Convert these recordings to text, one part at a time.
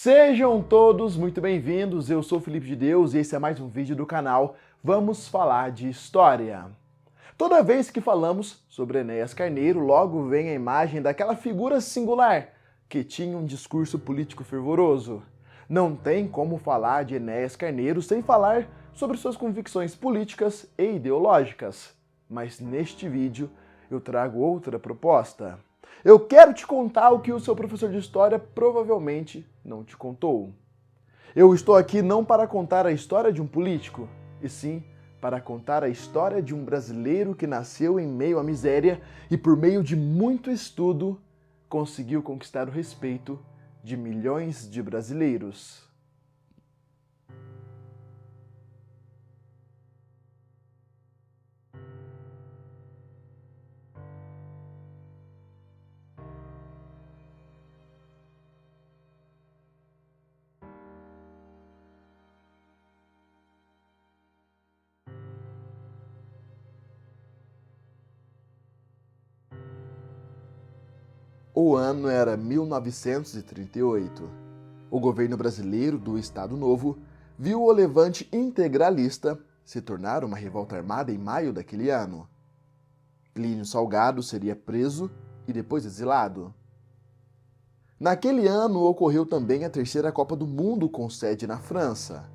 Sejam todos muito bem-vindos, eu sou Felipe de Deus e esse é mais um vídeo do canal Vamos Falar de História. Toda vez que falamos sobre Enéas Carneiro, logo vem a imagem daquela figura singular que tinha um discurso político fervoroso. Não tem como falar de Enéas Carneiro sem falar sobre suas convicções políticas e ideológicas. Mas neste vídeo eu trago outra proposta. Eu quero te contar o que o seu professor de história provavelmente não te contou. Eu estou aqui não para contar a história de um político, e sim para contar a história de um brasileiro que nasceu em meio à miséria e, por meio de muito estudo, conseguiu conquistar o respeito de milhões de brasileiros. O ano era 1938. O governo brasileiro do Estado Novo viu o levante integralista se tornar uma revolta armada em maio daquele ano. Plínio Salgado seria preso e depois exilado. Naquele ano ocorreu também a terceira Copa do Mundo com sede na França.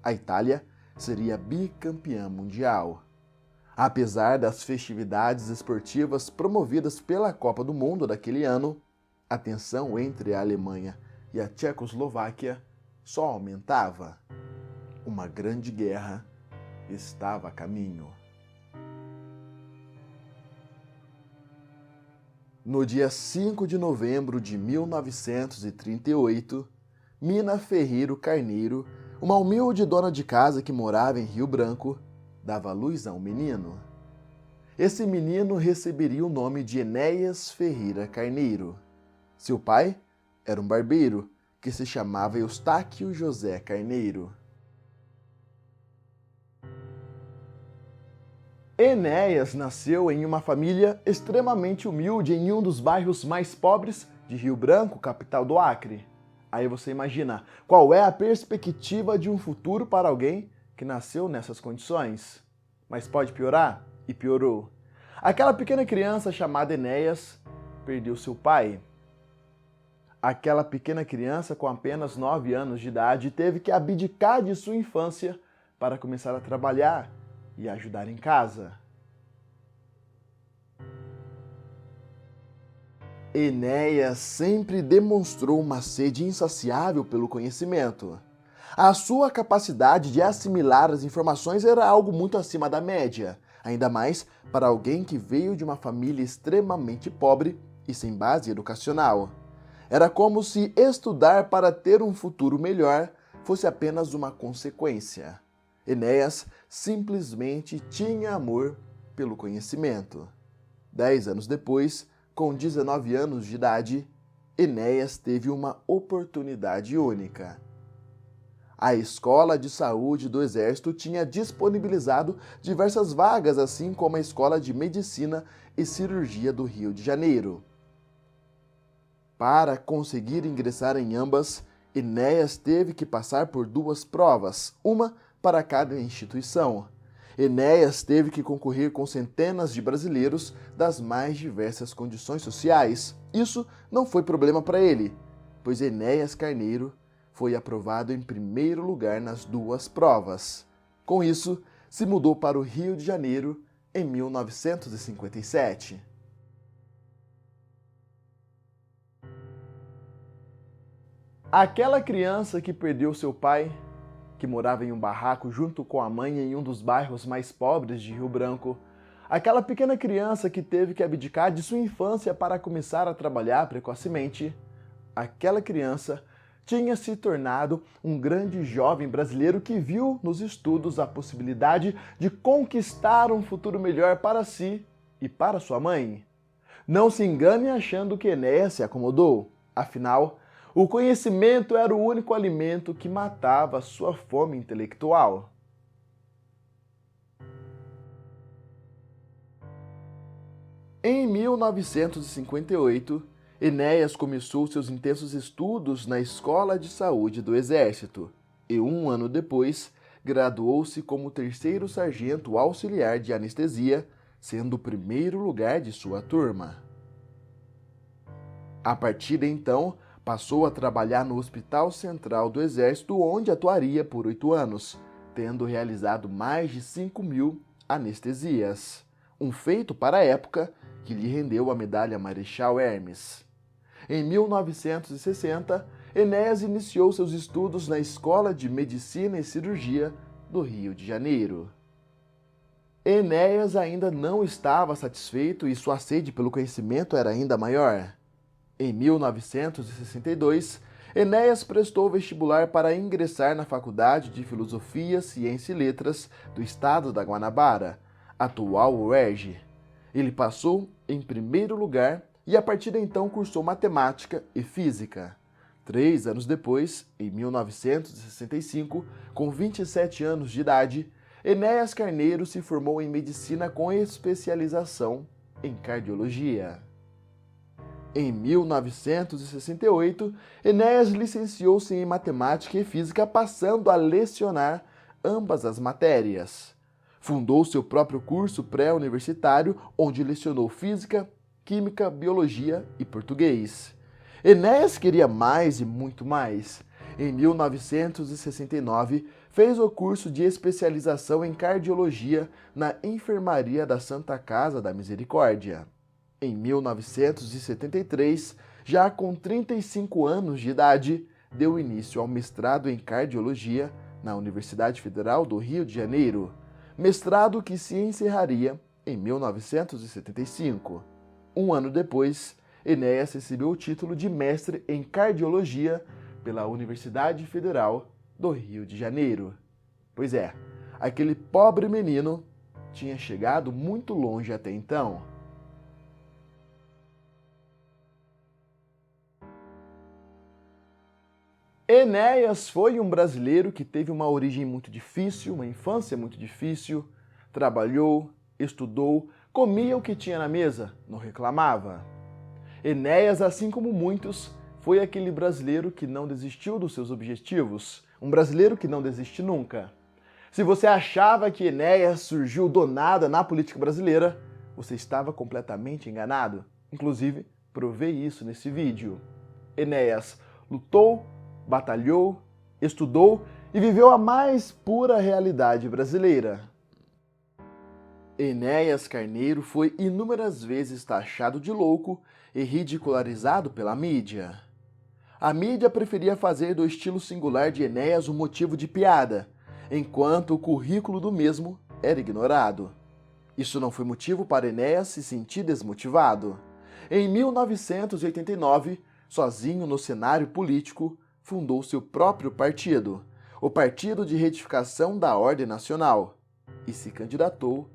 A Itália seria bicampeã mundial. Apesar das festividades esportivas promovidas pela Copa do Mundo daquele ano, a tensão entre a Alemanha e a Tchecoslováquia só aumentava. Uma grande guerra estava a caminho. No dia 5 de novembro de 1938, Mina Ferreiro Carneiro, uma humilde dona de casa que morava em Rio Branco, dava à luz a um menino. Esse menino receberia o nome de Enéas Ferreira Carneiro. Seu pai era um barbeiro que se chamava Eustáquio José Carneiro. Enéas nasceu em uma família extremamente humilde em um dos bairros mais pobres de Rio Branco, capital do Acre. Aí você imagina, qual é a perspectiva de um futuro para alguém que nasceu nessas condições? Mas pode piorar? E piorou. Aquela pequena criança chamada Enéas perdeu seu pai. Aquela pequena criança com apenas 9 anos de idade teve que abdicar de sua infância para começar a trabalhar e ajudar em casa. Enéas sempre demonstrou uma sede insaciável pelo conhecimento. A sua capacidade de assimilar as informações era algo muito acima da média, ainda mais para alguém que veio de uma família extremamente pobre e sem base educacional. Era como se estudar para ter um futuro melhor fosse apenas uma consequência. Enéas simplesmente tinha amor pelo conhecimento. 10 anos depois, com 19 anos de idade, Enéas teve uma oportunidade única. A Escola de Saúde do Exército tinha disponibilizado diversas vagas, assim como a Escola de Medicina e Cirurgia do Rio de Janeiro. Para conseguir ingressar em ambas, Enéas teve que passar por 2 provas, uma para cada instituição. Enéas teve que concorrer com centenas de brasileiros das mais diversas condições sociais. Isso não foi problema para ele, pois Enéas Carneiro foi aprovado em primeiro lugar nas 2 provas. Com isso, se mudou para o Rio de Janeiro em 1957. Aquela criança que perdeu seu pai, que morava em um barraco junto com a mãe em um dos bairros mais pobres de Rio Branco, aquela pequena criança que teve que abdicar de sua infância para começar a trabalhar precocemente, aquela criança tinha se tornado um grande jovem brasileiro que viu nos estudos a possibilidade de conquistar um futuro melhor para si e para sua mãe. Não se engane achando que Enéas se acomodou, afinal, o conhecimento era o único alimento que matava sua fome intelectual. Em 1958, Enéas começou seus intensos estudos na Escola de Saúde do Exército e, um ano depois, graduou-se como terceiro sargento auxiliar de anestesia, sendo o primeiro lugar de sua turma. A partir de então, passou a trabalhar no Hospital Central do Exército, onde atuaria por 8 anos, tendo realizado mais de 5.000 anestesias, um feito para a época que lhe rendeu a medalha Marechal Hermes. Em 1960, Enéas iniciou seus estudos na Escola de Medicina e Cirurgia do Rio de Janeiro. Enéas ainda não estava satisfeito e sua sede pelo conhecimento era ainda maior. Em 1962, Enéas prestou vestibular para ingressar na Faculdade de Filosofia, Ciência e Letras do Estado da Guanabara, atual UERJ. Ele passou em primeiro lugar e a partir de então cursou Matemática e Física. 3 anos depois, em 1965, com 27 anos de idade, Enéas Carneiro se formou em Medicina com especialização em Cardiologia. Em 1968, Enéas licenciou-se em Matemática e Física, passando a lecionar ambas as matérias. Fundou seu próprio curso pré-universitário, onde lecionou Física, Química, Biologia e Português. Enéas queria mais e muito mais. Em 1969, fez o curso de especialização em Cardiologia na Enfermaria da Santa Casa da Misericórdia. Em 1973, já com 35 anos de idade, deu início ao mestrado em Cardiologia na Universidade Federal do Rio de Janeiro, mestrado que se encerraria em 1975. Um ano depois, Enéas recebeu o título de mestre em Cardiologia pela Universidade Federal do Rio de Janeiro. Pois é, aquele pobre menino tinha chegado muito longe até então. Enéas foi um brasileiro que teve uma origem muito difícil, uma infância muito difícil, trabalhou, estudou, comia o que tinha na mesa, não reclamava. Enéas, assim como muitos, foi aquele brasileiro que não desistiu dos seus objetivos, um brasileiro que não desiste nunca. Se você achava que Enéas surgiu do nada na política brasileira, você estava completamente enganado. Inclusive, provei isso nesse vídeo. Enéas lutou, batalhou, estudou e viveu a mais pura realidade brasileira. Enéas Carneiro foi inúmeras vezes taxado de louco e ridicularizado pela mídia. A mídia preferia fazer do estilo singular de Enéas um motivo de piada, enquanto o currículo do mesmo era ignorado. Isso não foi motivo para Enéas se sentir desmotivado. Em 1989, sozinho no cenário político, fundou seu próprio partido, o Partido de Retificação da Ordem Nacional, e se candidatou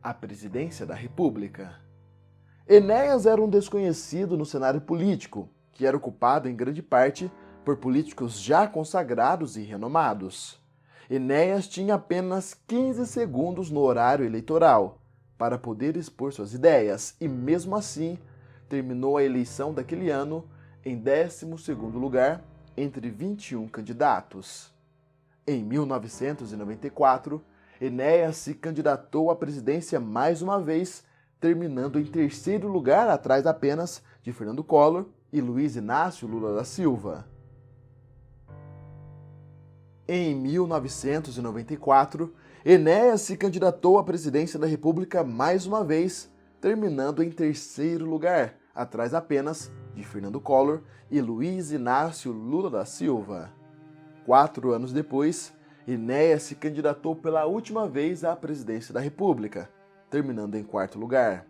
à presidência da República. Enéas era um desconhecido no cenário político, que era ocupado em grande parte por políticos já consagrados e renomados. Enéas tinha apenas 15 segundos no horário eleitoral para poder expor suas ideias e, mesmo assim, terminou a eleição daquele ano em 12º lugar entre 21 candidatos. Em 1994, Enéas se candidatou à presidência mais uma vez, terminando em 3º lugar, atrás apenas de Fernando Collor e Luiz Inácio Lula da Silva. Em 1994, Enéas se candidatou à presidência da República mais uma vez, terminando em 3º lugar, atrás apenas de Fernando Collor e Luiz Inácio Lula da Silva. 4 anos depois, Enéas se candidatou pela última vez à presidência da República, terminando em 4º lugar.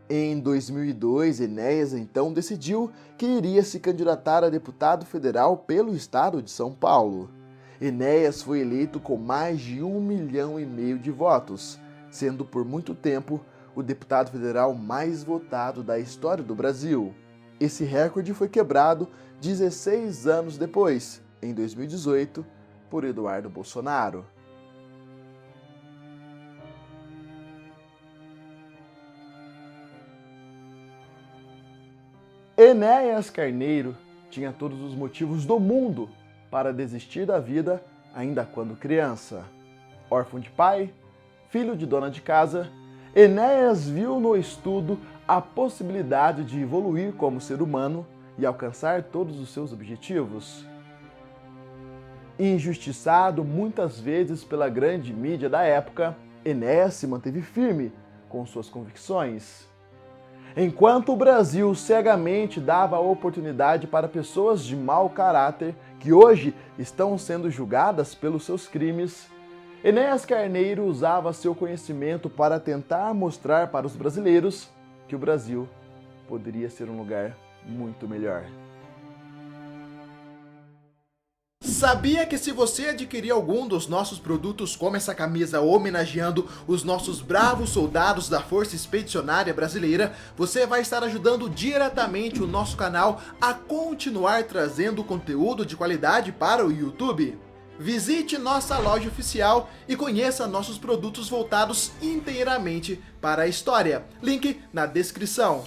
Em 2002, Enéas então decidiu que iria se candidatar a deputado federal pelo estado de São Paulo. Enéas foi eleito com mais de 1,5 milhão de votos, sendo por muito tempo o deputado federal mais votado da história do Brasil. Esse recorde foi quebrado 16 anos depois, em 2018, por Eduardo Bolsonaro. Enéas Carneiro tinha todos os motivos do mundo para desistir da vida ainda quando criança. Órfão de pai, filho de dona de casa, Enéas viu no estudo a possibilidade de evoluir como ser humano e alcançar todos os seus objetivos. Injustiçado muitas vezes pela grande mídia da época, Enéas se manteve firme com suas convicções. Enquanto o Brasil cegamente dava oportunidade para pessoas de mau caráter que hoje estão sendo julgadas pelos seus crimes, Enéas Carneiro usava seu conhecimento para tentar mostrar para os brasileiros que o Brasil poderia ser um lugar muito melhor. Sabia que se você adquirir algum dos nossos produtos, como essa camisa homenageando os nossos bravos soldados da Força Expedicionária Brasileira, você vai estar ajudando diretamente o nosso canal a continuar trazendo conteúdo de qualidade para o YouTube? Visite nossa loja oficial e conheça nossos produtos voltados inteiramente para a história. Link na descrição.